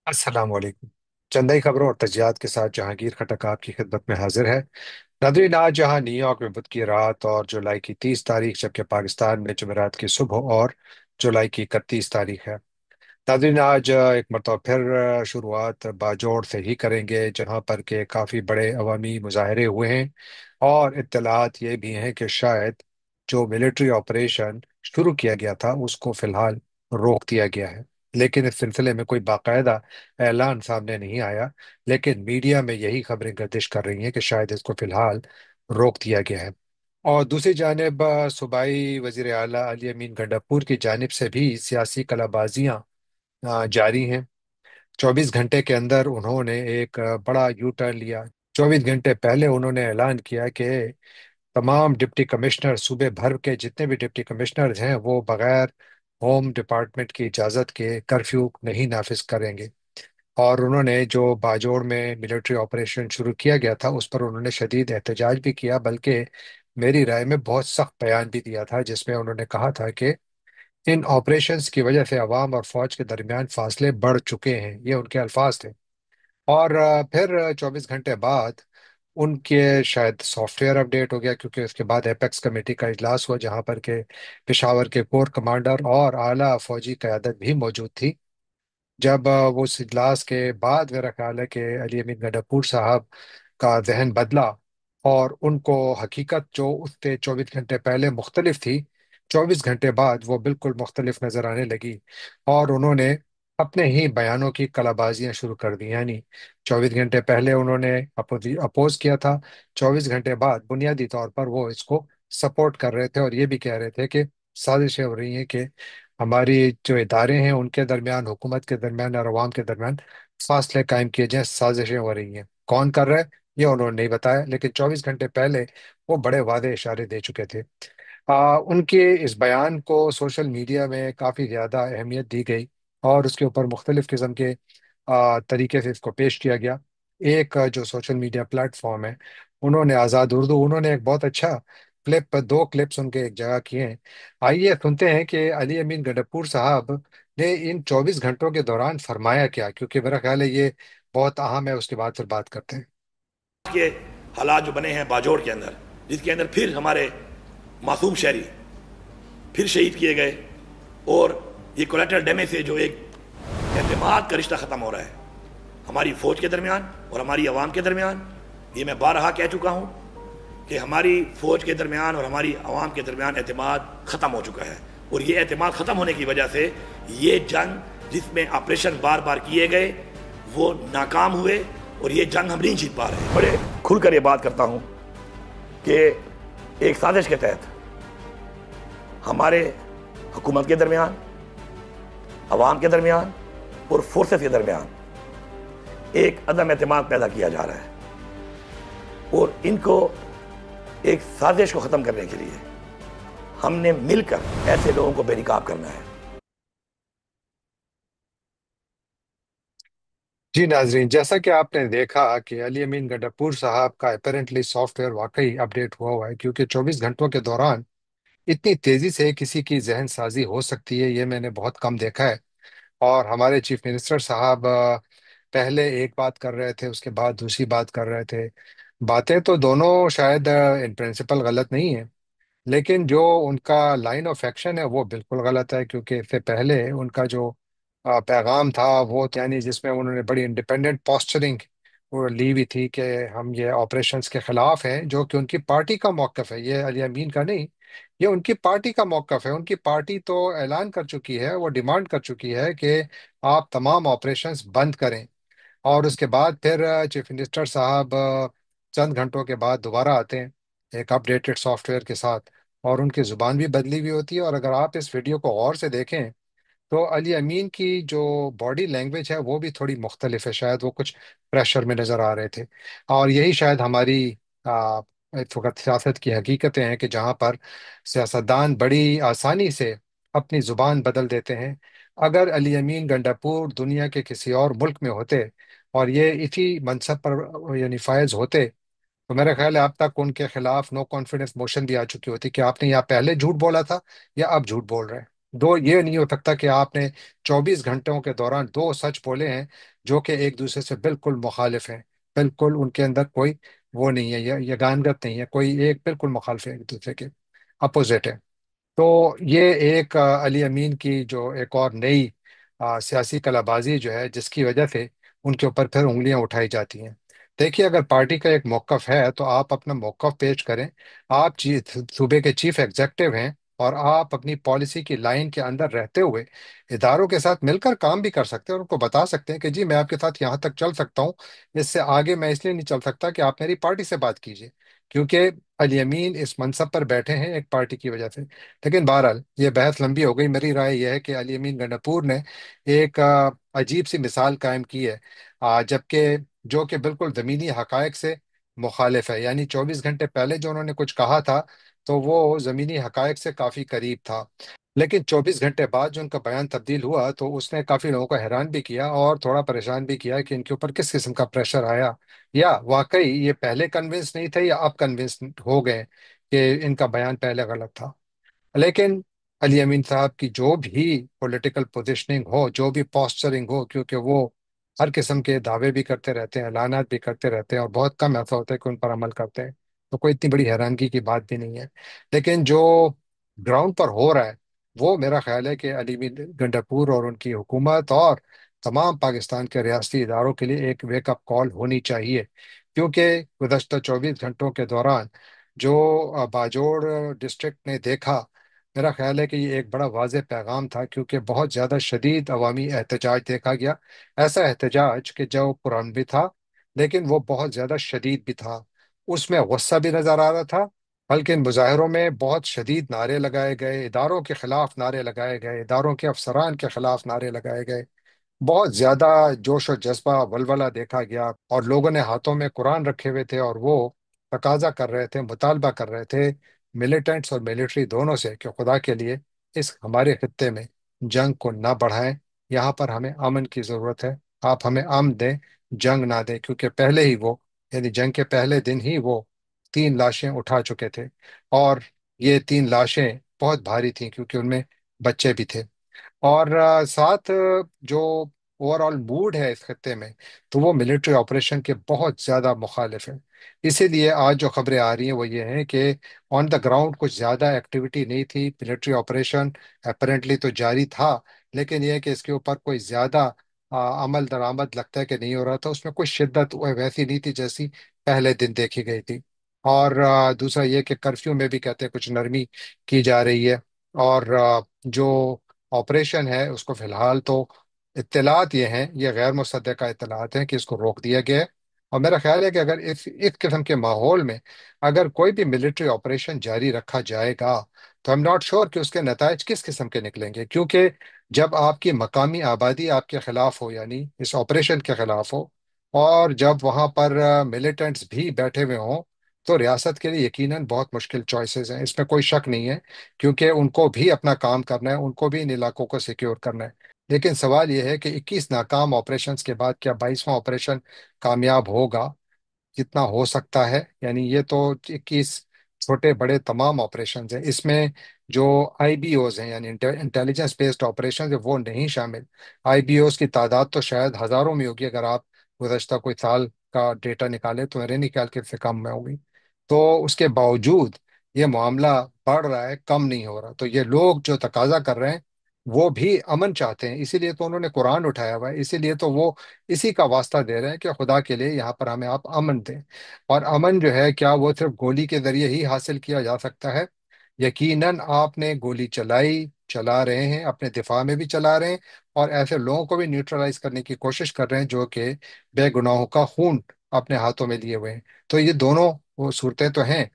अस्सलाम वालेकुम। चंदई खबरों और तजियात के साथ जहांगीर खटक आपकी खिदमत में हाजिर है। नादरीन, आज जहां न्यूयॉर्क में बुध की रात और जुलाई की 30 तारीख, जबकि पाकिस्तान में जुमेरात की सुबह और जुलाई की 31 तारीख है। नादरीन, आज एक मरतबा फिर शुरुआत बाजोड़ से ही करेंगे, जहां पर के काफ़ी बड़े अवामी मुजाहरे हुए हैं और इत्तलात ये भी हैं कि शायद जो मिलिट्री ऑपरेशन शुरू किया गया था उसको फिलहाल रोक दिया गया है। लेकिन इस सिलसिले में कोई बाकायदा ऐलान सामने नहीं आया। लेकिन मीडिया में यही खबरें गर्दिश कर रही हैं कि शायद इसको फिलहाल रोक दिया गया है। और दूसरी जानब सूबाई वजीर आला अली अमीन गंडापुर की जानिब से भी सियासी कलाबाजियां जारी हैं। 24 घंटे के अंदर उन्होंने एक बड़ा यू टर्न लिया। 24 घंटे पहले उन्होंने ऐलान किया कि तमाम डिप्टी कमिश्नर, सूबे भर के जितने भी डिप्टी कमिश्नर हैं, वो बगैर होम डिपार्टमेंट की इजाज़त के कर्फ्यू नहीं नाफिज करेंगे। और उन्होंने जो बाजोड़ में मिलिट्री ऑपरेशन शुरू किया गया था उस पर उन्होंने शदीद एहतजाज भी किया, बल्कि मेरी राय में बहुत सख्त बयान भी दिया था, जिसमें उन्होंने कहा था कि इन ऑपरेशंस की वजह से अवाम और फौज के दरमियान फासले बढ़ चुके हैं। ये उनके अल्फाज थे। और फिर 24 घंटे बाद उनके शायद सॉफ्टवेयर अपडेट हो गया, क्योंकि उसके बाद एपेक्स कमेटी का इजलास हुआ, जहां पर के पेशावर के कोर कमांडर और आला फौजी क़यादत भी मौजूद थी। जब वो इस इजलास के बाद मेरा ख्याल है कि अली अमीन गंडापुर साहब का जहन बदला और उनको हकीकत जो उससे 24 घंटे पहले मुख्तलिफ थी, 24 घंटे बाद वो बिल्कुल मुख्तलिफ नजर आने लगी। और उन्होंने अपने ही बयानों की कलाबाजियां शुरू कर दी। यानी 24 घंटे पहले उन्होंने अपोज किया था, 24 घंटे बाद बुनियादी तौर पर वो इसको सपोर्ट कर रहे थे और ये भी कह रहे थे कि साजिशें हो रही हैं कि हमारी जो इदारे हैं उनके दरमियान, हुकूमत के दरमियान और अवाम के दरमियान फासले कायम किए जाएं, साजिशें हो रही हैं। कौन कर रहा है ये उन्होंने नहीं बताया, लेकिन 24 घंटे पहले वो बड़े वादे इशारे दे चुके थे। उनके इस बयान को सोशल मीडिया में काफ़ी ज़्यादा अहमियत दी गई और उसके ऊपर मुख्तलिफ किस्म के तरीके से इसको पेश किया गया। एक जो सोशल मीडिया प्लेटफॉर्म है, उन्होंने आज़ाद उर्दू, उन्होंने एक बहुत अच्छा दो क्लिप्स उनके एक जगह किए हैं। आइए सुनते हैं कि अली अमीन गंडापुर साहब ने इन 24 घंटों के दौरान फरमाया क्या, क्योंकि मेरा ख्याल है ये बहुत अहम है। उसके बाद फिर बात करते हैं। के हालात जो बने हैं बाजोड़ के अंदर, जिसके अंदर फिर हमारे मासूम शहरी फिर शहीद किए गए, और ये कोलेटरल डैमेज से जो एक एतमाद का रिश्ता ख़त्म हो रहा है हमारी फ़ौज के दरमियान और हमारी आवाम के दरमियान। ये मैं बारहा कह चुका हूँ कि हमारी फ़ौज के दरमियान और हमारी आवाम के दरमियान एतमाद ख़त्म हो चुका है, और ये एतमाद ख़त्म होने की वजह से ये जंग जिसमें ऑपरेशन बार बार किए गए वो नाकाम हुए, और ये जंग हम नहीं जीत पा रहे। बड़े खुलकर ये बात करता हूँ कि एक साजिश के तहत हमारे हुकूमत के दरमियान, अवाम के दरमियान और फोर्सेस के दरमियान एक अदम एतमाद पैदा किया जा रहा है, और इनको एक साजिश को ख़त्म करने के लिए हमने मिलकर ऐसे लोगों को बेनकाब करना है। जी नाजरीन, जैसा कि आपने देखा कि अली अमीन गंडापुर साहब का अपेरेंटली सॉफ्टवेयर वाकई अपडेट हुआ हुआ है, क्योंकि 24 घंटों के दौरान इतनी तेजी से किसी की जहन साजी हो सकती है ये मैंने बहुत कम देखा है। और हमारे चीफ मिनिस्टर साहब पहले एक बात कर रहे थे, उसके बाद दूसरी बात कर रहे थे। बातें तो दोनों शायद इन प्रिंसिपल गलत नहीं है, लेकिन जो उनका लाइन ऑफ एक्शन है वो बिल्कुल गलत है। क्योंकि इससे पहले उनका जो पैगाम था वो यानी जिसमें उन्होंने बड़ी इंडिपेंडेंट पोस्चरिंग वो ली हुई थी कि हम ये ऑपरेशंस के खिलाफ हैं, जो कि उनकी पार्टी का मौकफ है, ये अली अमीन का नहीं। ये उनकी पार्टी का मौकफ है। उनकी पार्टी तो ऐलान कर चुकी है, वो डिमांड कर चुकी है कि आप तमाम ऑपरेशंस बंद करें। और उसके बाद फिर चीफ मिनिस्टर साहब चंद घंटों के बाद दोबारा आते हैं एक अपडेटेड सॉफ्टवेयर के साथ, और उनकी जुबान भी बदली हुई होती है। और अगर आप इस वीडियो को गौर से देखें तो अली अमीन की जो बॉडी लैंग्वेज है वो भी थोड़ी मुख्तलिफ है। शायद वो कुछ प्रेशर में नजर आ रहे थे। और यही शायद हमारी आ, इस वक्त सियासत की हकीकतें हैं कि जहाँ पर सियासतदान बड़ी आसानी से अपनी जुबान बदल देते हैं। अगर अली अमीन गंडापुर दुनिया के किसी और मुल्क में होते और ये इसी मनसब पर यानी फायज होते, तो मेरा ख्याल है अब तक उनके खिलाफ नो कॉन्फिडेंस मोशन भी आ चुकी होती कि आपने यहाँ पहले झूठ बोला था या अब झूठ बोल रहे हैं। दो, یہ نہیں ہو سکتا کہ آپ نے 24 گھنٹوں کے دوران دو سچ بولے ہیں جو کہ ایک دوسرے سے بالکل مخالف ہیں، بالکل ان کے اندر کوئی وہ نہیں ہے، یہ گانگت نہیں ہے، کوئی ایک بالکل مخالف ہے ایک دوسرے کے، اپوزٹ ہے۔ تو یہ ایک علی امین کی جو ایک اور نئی سیاسی کلا بازی جو ہے، جس کی وجہ سے ان کے اوپر پھر انگلیاں اٹھائی جاتی ہیں۔ دیکھیے، اگر پارٹی کا ایک موقف ہے تو آپ اپنا موقف پیش کریں۔ آپ صوبے کے چیف ایگزیکٹو ہیں، اور آپ اپنی پالیسی کی لائن کے اندر رہتے ہوئے اداروں کے ساتھ مل کر کام بھی کر سکتے ہیں، اور ان کو بتا سکتے ہیں کہ جی میں آپ کے ساتھ یہاں تک چل سکتا ہوں، اس سے آگے میں اس لیے نہیں چل سکتا کہ آپ میری پارٹی سے بات کیجیے، کیونکہ علی امین اس منصب پر بیٹھے ہیں ایک پارٹی کی وجہ سے۔ لیکن بہرحال یہ بحث لمبی ہو گئی، میری رائے یہ ہے کہ علی امین گنڈپور نے ایک عجیب سی مثال قائم کی ہے، جبکہ جو کہ بالکل زمینی حقائق سے مخالف ہے، یعنی 24 گھنٹے پہلے جو انہوں نے کچھ کہا تھا تو وہ زمینی حقائق سے کافی قریب تھا، لیکن 24 گھنٹے بعد جو ان کا بیان تبدیل ہوا تو اس نے کافی لوگوں کو حیران بھی کیا اور تھوڑا پریشان بھی کیا کہ ان کے اوپر کس قسم کا پریشر آیا، یا واقعی یہ پہلے کنونس نہیں تھے یا اب کنونس ہو گئے کہ ان کا بیان پہلے غلط تھا۔ لیکن علی امین صاحب کی جو بھی پولیٹیکل پوزیشننگ ہو، جو بھی پوسچرنگ ہو، کیونکہ وہ ہر قسم کے دعوے بھی کرتے رہتے ہیں، اعلانات بھی کرتے رہتے ہیں، اور بہت کم ایسا ہوتا ہے کہ ان پر عمل کرتے ہیں، تو کوئی اتنی بڑی حیرانگی کی بات بھی نہیں ہے۔ لیکن جو گراؤنڈ پر ہو رہا ہے، وہ میرا خیال ہے کہ علی امین گنڈپور اور ان کی حکومت اور تمام پاکستان کے ریاستی اداروں کے لیے ایک ویک اپ کال ہونی چاہیے، کیونکہ گزشتہ 24 گھنٹوں کے دوران جو باجوڑ ڈسٹرکٹ نے دیکھا، میرا خیال ہے کہ یہ ایک بڑا واضح پیغام تھا، کیونکہ بہت زیادہ شدید عوامی احتجاج دیکھا گیا، ایسا احتجاج کہ جو قرآن بھی تھا لیکن وہ بہت زیادہ شدید بھی تھا، اس میں غصہ بھی نظر آ رہا تھا، بلکہ ان مظاہروں میں بہت شدید نعرے لگائے گئے، اداروں کے خلاف نعرے لگائے گئے، اداروں کے افسران کے خلاف نعرے لگائے گئے، بہت زیادہ جوش و جذبہ ولولہ دیکھا گیا، اور لوگوں نے ہاتھوں میں قرآن رکھے ہوئے تھے، اور وہ تقاضا کر رہے تھے، مطالبہ کر رہے تھے ملیٹنٹس اور ملٹری دونوں سے کہ خدا کے لیے اس ہمارے خطے میں جنگ کو نہ بڑھائیں، یہاں پر ہمیں امن کی ضرورت ہے، آپ ہمیں امن دیں، جنگ نہ دیں، کیونکہ پہلے ہی وہ، یعنی جنگ کے پہلے دن ہی وہ 3 لاشیں اٹھا چکے تھے، اور یہ 3 لاشیں بہت بھاری تھیں کیونکہ ان میں بچے بھی تھے، اور ساتھ جو اوور آل موڈ ہے اس خطے میں، تو وہ ملٹری آپریشن کے بہت زیادہ مخالف ہے۔ اسی لیے آج جو خبریں آ رہی ہیں وہ یہ ہیں کہ آن دا گراؤنڈ کچھ زیادہ ایکٹیویٹی نہیں تھی، ملٹری آپریشن اپیرنٹلی تو جاری تھا، لیکن یہ کہ اس کے اوپر کوئی زیادہ عمل درآمد لگتا ہے کہ نہیں ہو رہا تھا، اس میں کوئی شدت ویسی نہیں تھی جیسی پہلے دن دیکھی گئی تھی، اور دوسرا یہ کہ کرفیو میں بھی کہتے ہیں کچھ نرمی کی جا رہی ہے، اور جو آپریشن ہے اس کو فی الحال تو اطلاعات یہ ہیں، یہ غیر مصدقہ اطلاعات ہیں کہ اس کو روک دیا گیا ہے، اور میرا خیال ہے کہ اگر اس قسم کے ماحول میں اگر کوئی بھی ملٹری آپریشن جاری رکھا جائے گا تو ایم ناٹ شور کہ اس کے نتائج کس قسم کے نکلیں گے، کیونکہ جب آپ کی مقامی آبادی آپ کے خلاف ہو، یعنی اس آپریشن کے خلاف ہو، اور جب وہاں پر ملیٹنٹس بھی بیٹھے ہوئے ہوں، تو ریاست کے لیے یقیناً بہت مشکل چوائسیز ہیں، اس میں کوئی شک نہیں ہے، کیونکہ ان کو بھی اپنا کام کرنا ہے، ان کو بھی ان علاقوں کو سیکیور کرنا ہے۔ لیکن سوال یہ ہے کہ 21 ناکام آپریشنز کے بعد کیا 22واں آپریشن کامیاب ہوگا؟ جتنا ہو سکتا ہے، یعنی یہ تو 21 چھوٹے بڑے تمام آپریشنز ہیں، اس میں جو آئی بی اوز ہیں یعنی انٹیلیجنس بیسڈ آپریشنز ہیں وہ نہیں شامل۔ آئی بی اوز کی تعداد تو شاید ہزاروں میں ہوگی، اگر آپ گزشتہ کوئی سال کا ڈیٹا نکالیں تو میرے نہیں خیال کہ اس سے کم میں ہوگی، تو اس کے باوجود یہ معاملہ بڑھ رہا ہے، کم نہیں ہو رہا، تو یہ لوگ جو تقاضا کر رہے ہیں وہ بھی امن چاہتے ہیں، اسی لیے تو انہوں نے قرآن اٹھایا ہوا ہے، اسی لیے تو وہ اسی کا واسطہ دے رہے ہیں کہ خدا کے لیے یہاں پر ہمیں آپ امن دیں، اور امن جو ہے کیا وہ صرف گولی کے ذریعے ہی حاصل کیا جا سکتا ہے؟ یقیناً آپ نے گولی چلائی، چلا رہے ہیں، اپنے دفاع میں بھی چلا رہے ہیں، اور ایسے لوگوں کو بھی نیوٹرلائز کرنے کی کوشش کر رہے ہیں جو کہ بے گناہوں کا خون اپنے ہاتھوں میں لیے ہوئے ہیں، تو یہ دونوں وہ صورتیں تو ہیں،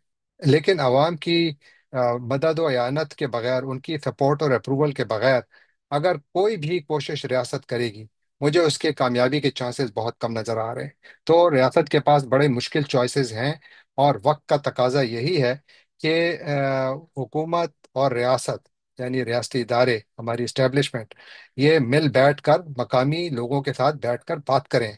لیکن عوام کی مدد و اعانت کے بغیر، ان کی سپورٹ اور اپروول کے بغیر اگر کوئی بھی کوشش ریاست کرے گی، مجھے اس کے کامیابی کے چانسز بہت کم نظر آ رہے ہیں، تو ریاست کے پاس بڑے مشکل چوائسز ہیں، اور وقت کا تقاضا یہی ہے کہ حکومت اور ریاست، یعنی ریاستی ادارے، ہماری اسٹیبلشمنٹ، یہ مل بیٹھ کر مقامی لوگوں کے ساتھ بیٹھ کر بات کریں،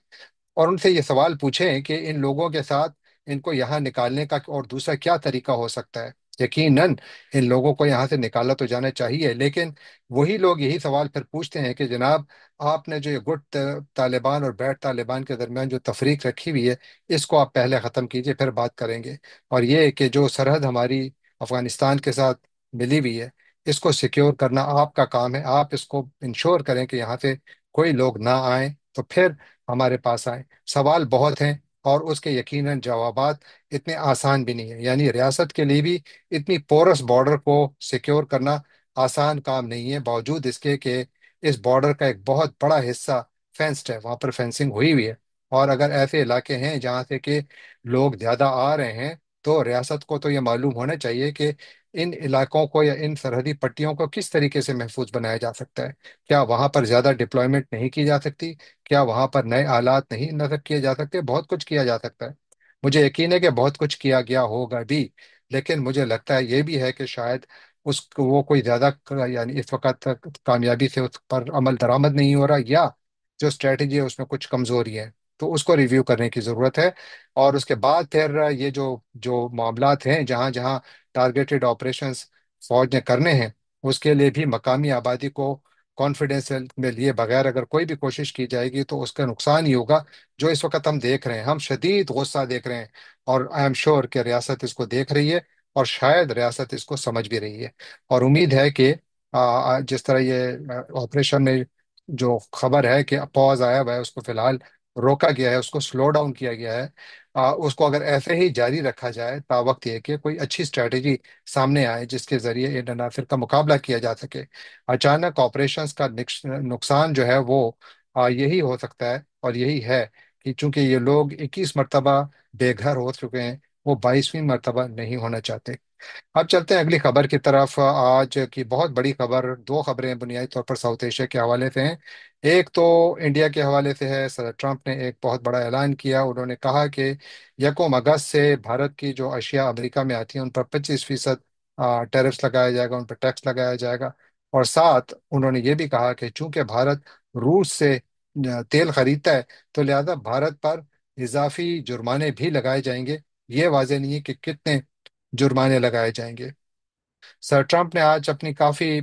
اور ان سے یہ سوال پوچھیں کہ ان لوگوں کے ساتھ ان کو یہاں نکالنے کا اور دوسرا کیا طریقہ ہو سکتا ہے، यकीनन इन लोगों को यहाँ से निकाला तो जाना चाहिए, लेकिन वही लोग यही सवाल फिर पूछते हैं कि जनाब, आपने जो ये गुट तालिबान और बैड तालिबान के दरमियान जो तफरीक रखी हुई है, इसको आप पहले ख़त्म कीजिए, फिर बात करेंगे। और ये कि जो सरहद हमारी अफगानिस्तान के साथ मिली हुई है, इसको सिक्योर करना आपका काम है। आप इसको इंश्योर करें कि यहाँ से कोई लोग ना आए, तो फिर हमारे पास आए। सवाल बहुत हैं, और उसके यकीनन जवाबात इतने आसान भी नहीं है। यानी रियासत के लिए भी इतनी पोरस बॉर्डर को सिक्योर करना आसान काम नहीं है, बावजूद इसके कि इस बॉर्डर का एक बहुत बड़ा हिस्सा फेंस्ड है, वहां पर फेंसिंग हुई हुई है। और अगर ऐसे इलाके हैं जहाँ से कि लोग ज्यादा आ रहे हैं, तो रियासत को तो ये मालूम होना चाहिए कि इन इलाकों को या इन सरहदी पट्टियों को किस तरीके से महफूज बनाया जा सकता है। क्या वहां पर ज्यादा डिप्लॉयमेंट नहीं की जा सकती? क्या वहां पर नए आलात नहीं नस्ब किए जा सकते? बहुत कुछ किया जा सकता है। मुझे यकीन है कि बहुत कुछ किया गया होगा भी, लेकिन मुझे लगता है ये भी है कि शायद उस वो कोई ज्यादा यानी इस वक्त तक कामयाबी से उस पर अमल दरामद नहीं हो रहा, या जो स्ट्रेटजी है उसमें कुछ कमजोरी है। तो उसको रिव्यू करने की जरूरत है। और उसके बाद फिर ये जो जो मामलात हैं, जहां जहां टारगेटेड ऑपरेशंस फौज ने करने हैं, उसके लिए भी मकामी आबादी को कॉन्फिडेंस में लिए बगैर अगर कोई भी कोशिश की जाएगी, तो उसका नुकसान ही होगा। जो इस वक्त हम देख रहे हैं, हम शदीद गुस्सा देख रहे हैं, और आई एम श्योर कि रियासत इसको देख रही है, और शायद रियासत इसको समझ भी रही है। और उम्मीद है कि जिस तरह ये ऑपरेशन में जो खबर है कि पॉज आया हुआ है, उसको फिलहाल रोका गया है, उसको स्लो डाउन किया गया है, उसको अगर ऐसे ही जारी रखा जाए तावक्त ये कि कोई अच्छी स्ट्रैटेजी सामने आए जिसके जरिए इन अनासर का मुकाबला किया जा सके। अचानक ऑपरेशंस का नुकसान जो है वो यही हो सकता है, और यही है कि चूंकि ये लोग 21 मरतबा बेघर हो चुके हैं, वो 22वीं मरतबा नहीं होना चाहते। अब चलते हैं अगली खबर की तरफ। आज की बहुत बड़ी खबर, दो खबरें बुनियादी तौर पर साउथ एशिया के हवाले से हैं। एक तो इंडिया के हवाले से है। सदर ट्रंप ने एक बहुत बड़ा ऐलान किया। उन्होंने कहा कि 1 अगस्त से भारत की जो अशिया अमेरिका में आती हैं, उन पर 25% टैरिफ्स लगाया जाएगा, उन पर टैक्स लगाया जाएगा। और साथ उन्होंने ये भी कहा कि चूंकि भारत रूस से तेल खरीदता है, तो लिहाजा भारत पर इजाफी जुर्माने भी लगाए जाएंगे। ये वाजे नहीं है कि कितने जुर्माने लगाए जाएंगे। सर ट्रंप ने आज अपनी काफी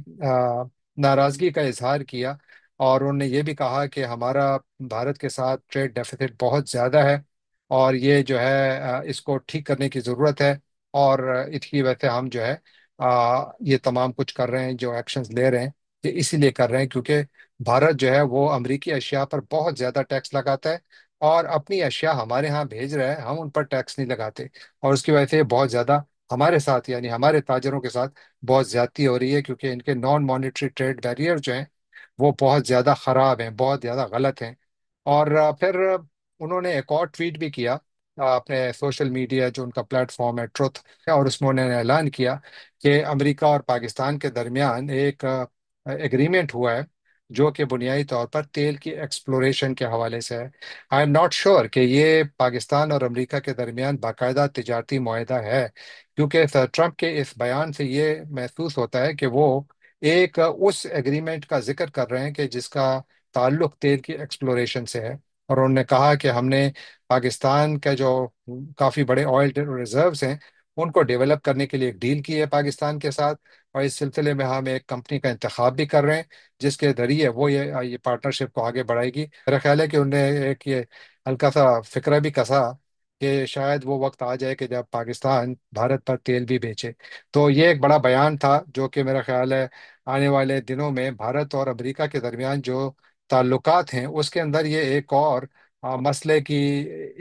नाराजगी का इजहार किया, और उन्होंने ये भी कहा कि हमारा भारत के साथ ट्रेड डेफिसिट बहुत ज्यादा है, और ये जो है इसको ठीक करने की जरूरत है। और इसकी वजह से हम जो है ये तमाम कुछ कर रहे हैं, जो एक्शंस ले रहे हैं, ये इसीलिए कर रहे हैं क्योंकि भारत जो है वो अमरीकी अशिया पर बहुत ज्यादा टैक्स लगाता है, और अपनी अशिया हमारे यहाँ भेज रहा है, हम उन पर टैक्स नहीं लगाते। और उसकी वजह से बहुत ज्यादा हमारे साथ, यानी हमारे ताजरों के साथ बहुत ज्यादती हो रही है, क्योंकि इनके नॉन मॉनेटरी ट्रेड बैरियर जो हैं वो बहुत ज्यादा खराब हैं, बहुत ज्यादा गलत हैं। और फिर उन्होंने एक और ट्वीट भी किया अपने सोशल मीडिया जो उनका प्लेटफॉर्म है ट्रुथ, और उसमें उन्होंने ऐलान किया कि अमेरिका और पाकिस्तान के दरमियान एक एग्रीमेंट हुआ है, जो कि बुनियादी तौर पर तेल की एक्सप्लोरेशन के हवाले से है। आई एम नॉट श्योर कि ये पाकिस्तान और अमेरिका के दरमियान बाकायदा तिजारती मुआहदा है, क्योंकि सर ट्रंप के इस बयान से ये महसूस होता है कि वो एक उस एग्रीमेंट का जिक्र कर रहे हैं कि जिसका ताल्लुक तेल की एक्सप्लोरेशन से है। और उन्होंने कहा कि हमने पाकिस्तान का जो काफ़ी बड़े ऑयल रिजर्व्स हैं, उनको डेवलप करने के लिए एक डील की है पाकिस्तान के साथ। और इस सिलसिले में हम एक कंपनी का इंतखाब भी कर रहे हैं, जिसके जरिए वो ये पार्टनरशिप को आगे बढ़ाएगी। मेरा ख्याल है कि उन्हें एक ये हल्का सा फिक्रा भी कसा कि शायद वो वक्त आ जाए कि जब पाकिस्तान भारत पर तेल भी बेचे। तो ये एक बड़ा बयान था, जो कि मेरा ख्याल है आने वाले दिनों में भारत और अमेरिका के दरमियान जो ताल्लुकात हैं, उसके अंदर ये एक और मसले की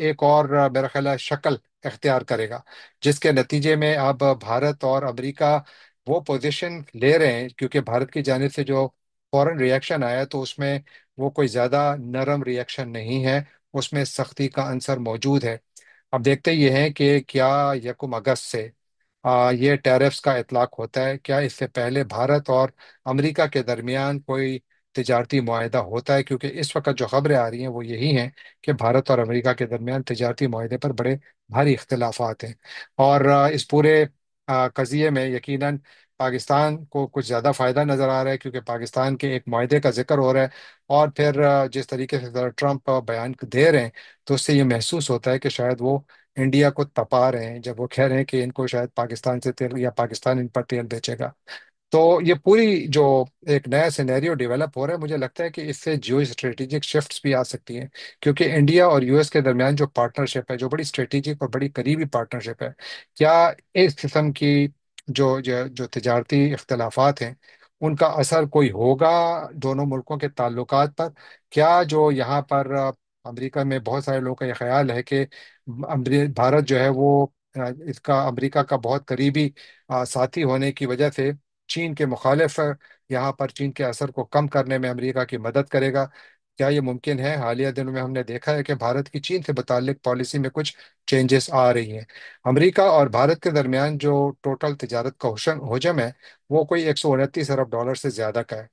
एक और मेरा ख्याल है शक्ल इख्तियार करेगा, जिसके नतीजे में अब भारत और अमेरिका वो पोजीशन ले रहे हैं, क्योंकि भारत की जानिब से जो फौरन रिएक्शन आया, तो उसमें वो कोई ज़्यादा नरम रिएक्शन नहीं है, उसमें सख्ती का अंसर मौजूद है। अब देखते ये हैं कि क्या 1 अगस्त से ये टैरिफ्स का इतलाक होता है, क्या इससे पहले भारत और अमेरिका के दरमियान कोई तिजारती मुआहदा होता है। क्योंकि इस वक्त जो खबरें आ रही हैं वो यही हैं कि भारत और अमेरिका के दरमियान तिजारती मुआहदे पर बड़े भारी इख्तलाफात हैं। और इस पूरे कज़िये में यकीनन पाकिस्तान को कुछ ज़्यादा फ़ायदा नज़र आ रहा है, क्योंकि पाकिस्तान के एक मुआहदे का जिक्र हो रहा है। और फिर जिस तरीके से ट्रंप बयान दे रहे हैं, तो उससे ये महसूस होता है कि शायद वो इंडिया को तपा रहे हैं, जब वो कह रहे हैं कि इनको शायद पाकिस्तान से तेल, या पाकिस्तान इन पर तेल बेचेगा। तो ये पूरी जो एक नया सिनेरियो डेवलप हो रहा है, मुझे लगता है कि इससे जियो स्ट्रेटेजिक शिफ्ट्स भी आ सकती हैं। क्योंकि इंडिया और यूएस के दरमियान जो पार्टनरशिप है, जो बड़ी स्ट्रेटेजिक और बड़ी करीबी पार्टनरशिप है, क्या इस किस्म की जो तजारती इख्तलाफात हैं, उनका असर कोई होगा दोनों मुल्कों के ताल्लुकात पर? क्या जो यहाँ पर अमेरिका में बहुत सारे लोगों का ये ख्याल है कि भारत जो है वो इसका अमेरिका का बहुत करीबी साथी होने की वजह से चीन के मुखालिफ यहाँ पर चीन के असर को कम करने में अमेरिका की मदद करेगा? क्या ये मुमकिन है? हालिया दिनों में हमने देखा है कि भारत की चीन से मुतालिक पॉलिसी में कुछ चेंजेस आ रही हैं। अमेरिका और भारत के दरमियान जो टोटल तिजारत का हजम है, वो कोई 129 अरब डॉलर से ज़्यादा का है,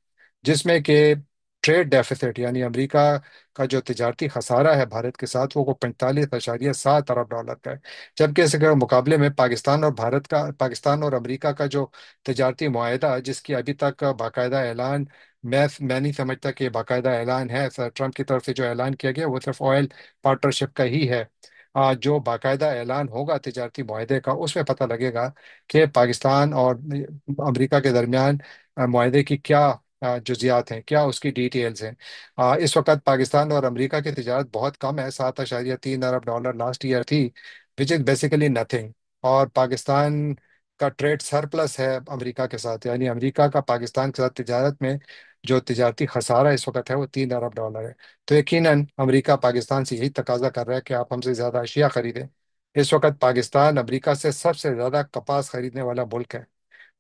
जिसमें कि ट्रेड डेफिसिट यानी अमेरिका का जो तिजारती खसारा है भारत के साथ, वो 45.7 अरब डॉलर का है। जबकि इसके मुकाबले में पाकिस्तान और अमेरिका का जो तजारती मुआहदा, जिसकी अभी तक बाकायदा ऐलान, मैं नहीं समझता कि बाकायदा ऐलान है सर ट्रम्प की तरफ से जो ऐलान किया गया, वो सिर्फ ऑयल पार्टनरशिप का ही है। जो बाकायदा ऐलान होगा तजारती मुआहदे का, उसमें पता लगेगा कि पाकिस्तान और अमेरिका के दरमियान मुआहदे की क्या जुजियात हैं, क्या उसकी डिटेल्स हैं। इस वक्त पाकिस्तान और अमेरिका की तजारत बहुत कम है, 7.3 अरब डॉलर लास्ट ईयर थी, विच इज़ बेसिकली नथिंग। और पाकिस्तान का ट्रेड सरप्लस है अमेरिका के साथ, यानी अमेरिका का पाकिस्तान के साथ तजारत में जो तजारती खसारा इस वक्त है वो 3 अरब डॉलर है। तो यकीनन अमेरिका पाकिस्तान से यही तकाजा कर रहा है कि आप हमसे ज़्यादा अशिया खरीदें। इस वक्त पाकिस्तान अमेरिका से सबसे ज़्यादा कपास खरीदने वाला मुल्क है।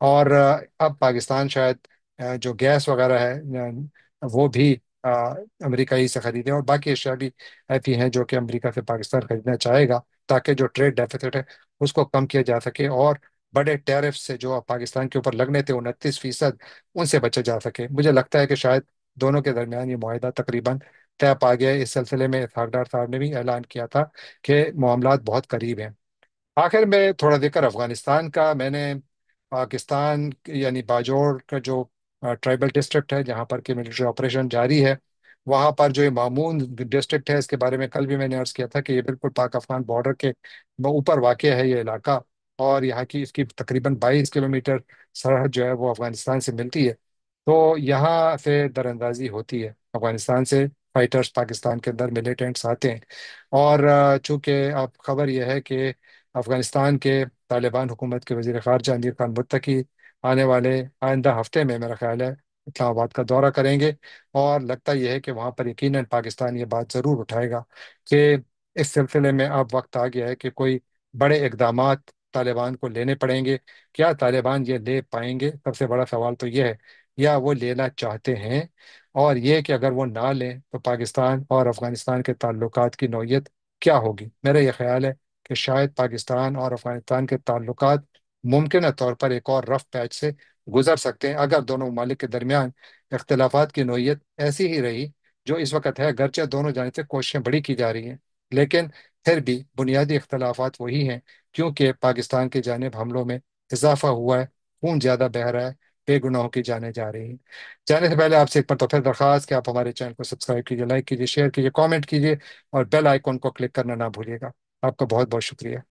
और अब पाकिस्तान शायद जो गैस वगैरह है वो भी अ, अमेरिका ही से खरीदे, और बाकी अशिया भी ऐसी हैं जो कि अमेरिका से पाकिस्तान खरीदना चाहेगा, ताकि जो ट्रेड डेफिसिट है उसको कम किया जा सके, और बड़े टैरिफ से जो अब पाकिस्तान के ऊपर लगने थे 29%, उनसे बचा जा सके। मुझे लगता है कि शायद दोनों के दरमियान ये मुआहदा तकरीबन तय पा गया है। इस सिलसिले में इसहाकडार साहब ने भी ऐलान किया था कि मामलात बहुत करीब हैं। आखिर में थोड़ा जिक्र अफगानिस्तान का। मैंने पाकिस्तान यानी बाजोर का जो ट्राइबल डिस्ट्रिक्ट है जहाँ पर कि मिलिट्री ऑपरेशन जारी है, वहाँ पर जो ये मामून डिस्ट्रिक्ट है, इसके बारे में कल भी मैंने अर्ज किया था कि ये बिल्कुल पाक अफगान बॉर्डर के ऊपर वाक़ है ये इलाका। और यहाँ की इसकी तकरीबन 22 किलोमीटर सरहद जो है वो अफगानिस्तान से मिलती है। तो यहाँ से दरअंदाजी होती है, अफगानिस्तान से फाइटर्स पाकिस्तान के अंदर मिलिटेंट्स आते हैं। और चूंकि अब खबर यह है कि अफगानिस्तान के तालिबान हुकूमत के वजीर खारजा अमीर खान मुत्तकी आने वाले आइंदा हफ्ते में मेरा ख्याल है इस्लामाबाद का दौरा करेंगे। और लगता यह है कि वहाँ पर यकीनन पाकिस्तान ये बात ज़रूर उठाएगा कि इस सिलसिले में अब वक्त आ गया है कि कोई बड़े इकदामात तालिबान को लेने पड़ेंगे। क्या तालिबान ये ले पाएंगे? सबसे बड़ा सवाल तो यह है, या वो लेना चाहते हैं? और ये कि अगर वो ना लें तो पाकिस्तान और अफगानिस्तान के ताल्लुकात की नौयत क्या होगी? मेरा यह ख्याल है कि शायद पाकिस्तान और अफगानिस्तान के ताल्लुकात मुमकिन तौर पर एक और रफ पैच से गुजर सकते हैं, अगर दोनों ममालिक के दरमियान इख्तलाफात की नौयत ऐसी ही रही जो इस वक्त है। अगरचे दोनों जाने से कोशिशें बड़ी की जा रही हैं, लेकिन फिर भी बुनियादी इख्तलाफात वही हैं, क्योंकि पाकिस्तान की जानिब हमलों में इजाफा हुआ है, खून ज़्यादा बह रहा है, बेगुनाहों की जाने जा रही हैं। जाने से पहले आपसे एक बार तो फिर दरख्वास्त कि आप हमारे चैनल को सब्सक्राइब कीजिए, लाइक कीजिए, शेयर कीजिए, कमेंट कीजिए, और बेल आइकॉन को क्लिक करना ना भूलिएगा। आपका बहुत बहुत शुक्रिया।